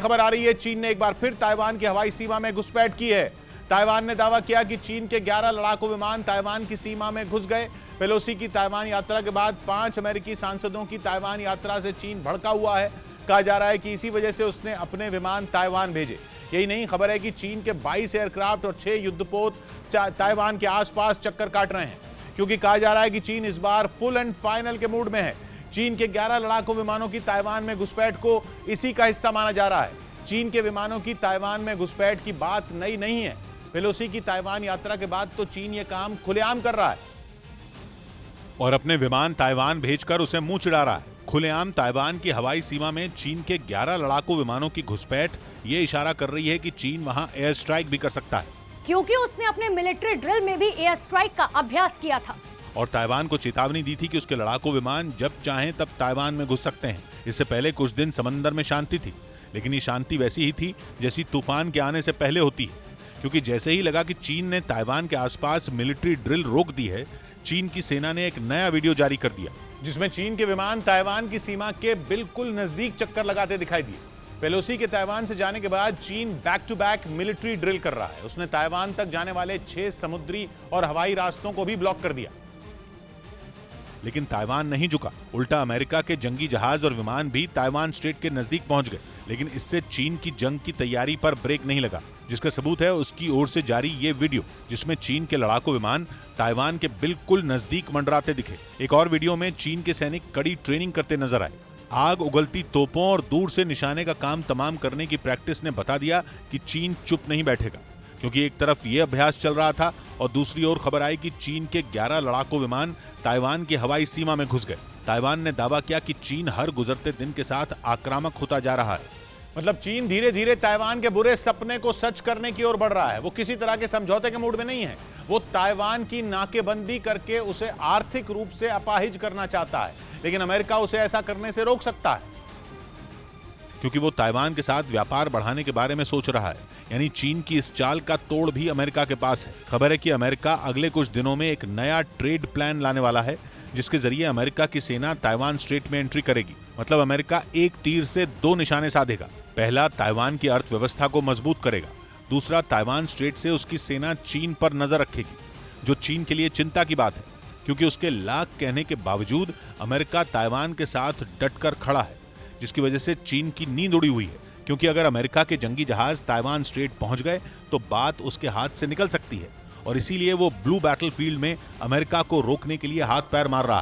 खबर आ रही है, चीन ने एक बार फिर ताइवान की हवाई सीमा में घुसपैठ की है। ताइवान ने दावा किया कि चीन के 11 लड़ाकू विमान ताइवान की सीमा में घुस गए। पेलोसी की ताइवान यात्रा के बाद 5 अमेरिकी सांसदों की ताइवान यात्रा से चीन भड़का हुआ है। कहा जा रहा है कि इसी वजह से उसने अपने विमान ताइवान भेजे। यही नहीं, खबर है कि चीन के 22 एयरक्राफ्ट और 6 युद्धपोत ताइवान के आसपास चक्कर काट रहे हैं, क्योंकि कहा जा रहा है कि चीन इस बार फुल एंड फाइनल के मूड में है। चीन के 11 लड़ाकू विमानों की ताइवान में घुसपैठ को इसी का हिस्सा माना जा रहा है। चीन के विमानों की ताइवान में घुसपैठ की बात नई नहीं है। पेलोसी की ताइवान यात्रा के बाद तो चीन ये काम खुलेआम कर रहा है और अपने विमान ताइवान भेजकर उसे मुंह चिढ़ा रहा है। खुलेआम ताइवान की हवाई सीमा में चीन के 11 लड़ाकू विमानों की घुसपैठ ये इशारा कर रही है कि चीन वहां एयर स्ट्राइक भी कर सकता है, क्योंकि उसने अपने मिलिट्री ड्रिल में भी एयर स्ट्राइक का अभ्यास किया था और ताइवान को चेतावनी दी थी कि उसके लड़ाकू विमान जब चाहें तब ताइवान में घुस सकते हैं। इससे पहले कुछ दिन समंदर में शांति थी, लेकिन ये शांति वैसी ही थी जैसी तूफान के आने से पहले होती है, क्योंकि जैसे ही लगा कि चीन ने ताइवान के आसपास मिलिट्री ड्रिल रोक दी है, चीन की सेना ने एक नया वीडियो जारी कर दिया, जिसमें चीन के विमान ताइवान की सीमा के बिल्कुल नजदीक चक्कर लगाते दिखाई दिए। पेलोसी के ताइवान से जाने के बाद चीन back to back military drill कर रहा है। उसने ताइवान तक जाने वाले 6 समुद्री और हवाई रास्तों को भी ब्लॉक कर दिया। लेकिन ताइवान नहीं झुका। उल्टा अमेरिका के जंगी जहाज और विमान भी ताइवान स्ट्रेट के नजदीक पहुंच गए, लेकिन इससे चीन की जंग की तैयारी पर ब्रेक नहीं लगा, जिसका सबूत है उसकी ओर से जारी ये वीडियो, जिसमें चीन के लड़ाकू विमान ताइवान के बिल्कुल नजदीक मंडराते दिखे। एक और वीडियो में चीन के सैनिक कड़ी ट्रेनिंग करते नजर आए। आग उगलती तोपों और दूर से निशाने का काम तमाम करने की प्रैक्टिस ने बता दिया कि चीन चुप नहीं बैठेगा, क्योंकि एक तरफ ये अभ्यास चल रहा था और दूसरी ओर खबर आई कि चीन के 11 लड़ाकू विमान ताइवान की हवाई सीमा में घुस गए। ताइवान ने दावा किया कि चीन हर गुजरते दिन के साथ आक्रामक होता जा रहा है। मतलब चीन धीरे धीरे ताइवान के बुरे सपने को सच करने की ओर बढ़ रहा है। वो किसी तरह के समझौते के मूड में नहीं है। वो ताइवान की नाकेबंदी करके उसे आर्थिक रूप से अपाहिज करना चाहता है, लेकिन अमेरिका उसे ऐसा करने से रोक सकता है, क्योंकि वो ताइवान के साथ व्यापार बढ़ाने के बारे में सोच रहा है। यानी चीन की इस चाल का तोड़ भी अमेरिका के पास है। खबर है कि अमेरिका अगले कुछ दिनों में एक नया ट्रेड प्लान लाने वाला है, जिसके जरिए अमेरिका की सेना ताइवान स्ट्रेट में एंट्री करेगी। मतलब अमेरिका एक तीर से 2 निशाने साधेगा। पहला, ताइवान की अर्थव्यवस्था को मजबूत करेगा। दूसरा, ताइवान स्ट्रेट से उसकी सेना चीन पर नजर रखेगी, जो चीन के लिए चिंता की बात है, क्योंकि उसके लाख कहने के बावजूद अमेरिका ताइवान के साथ डटकर खड़ा है, जिसकी वजह से चीन की नींद उड़ी हुई है। क्योंकि अगर अमेरिका के जंगी जहाज ताइवान स्ट्रेट पहुंच गए तो बात उसके हाथ से निकल सकती है, और इसीलिए वो ब्लू बैटलफील्ड में अमेरिका को रोकने के लिए हाथ पैर मार रहा है।